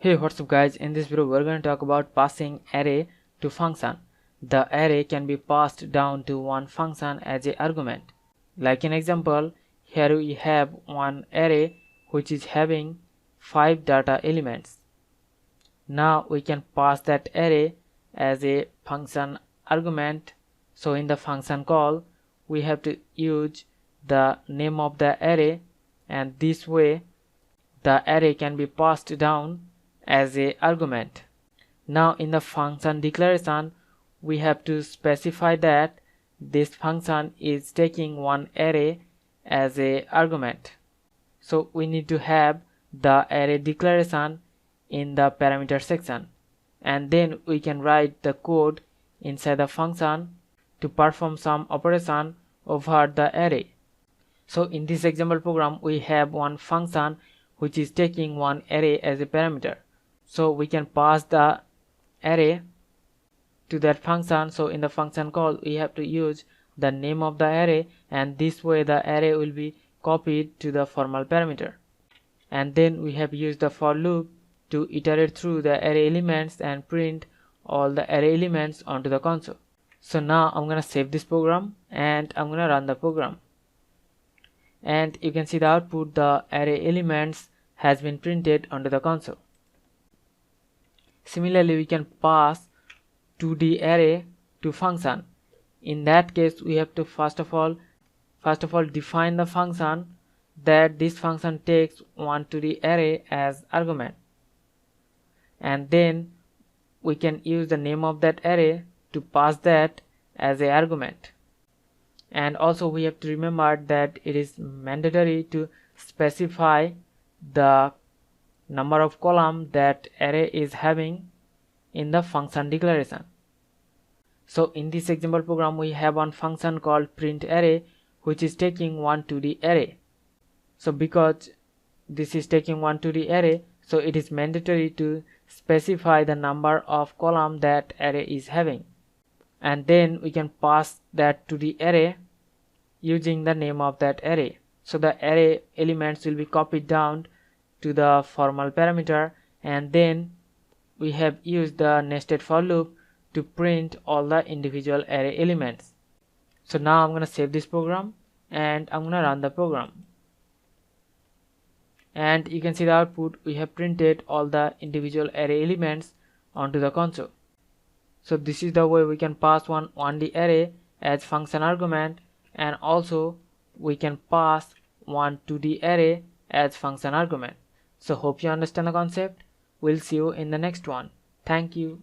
Hey, what's up guys? In this video we're going to talk about passing array to function. The array can be passed down to one function as a argument. Like in example, here we have one array which is having 5 data elements. Now we can pass that array as a function argument. So in the function call we have to use the name of the array, and this way the array can be passed down as a argument. Now in the function declaration we have to specify that this function is taking one array as a argument. So we need to have the array declaration in the parameter section, and then we can write the code inside the function to perform some operation over the array. So in this example program we have one function which is taking one array as a parameter. So we can pass the array to that function. So in the function call we have to use the name of the array, and this way the array will be copied to the formal parameter. And then we have used the for loop to iterate through the array elements and print all the array elements onto the console. So now I'm gonna save this program and I'm gonna run the program. And you can see the output, the array elements has been printed onto the console. Similarly, we can pass to the array to function. In that case we have to first of all define the function that this function takes one to the array as argument, and then we can use the name of that array to pass that as a argument. And also we have to remember that it is mandatory to specify the number of columns that array is having in the function declaration. So in this example program we have one function called print array which is taking one to the array. So because this is taking one to the array, so it is mandatory to specify the number of columns that array is having, and then we can pass that to the array using the name of that array. So the array elements will be copied down to the formal parameter, and then we have used the nested for loop to print all the individual array elements. So now I'm gonna save this program and I'm gonna run the program, and you can see the output. We have printed all the individual array elements onto the console. So this is the way we can pass one 1D array as function argument, and also we can pass one 2D array as function argument. So hope you understand the concept. We'll see you in the next one. Thank you.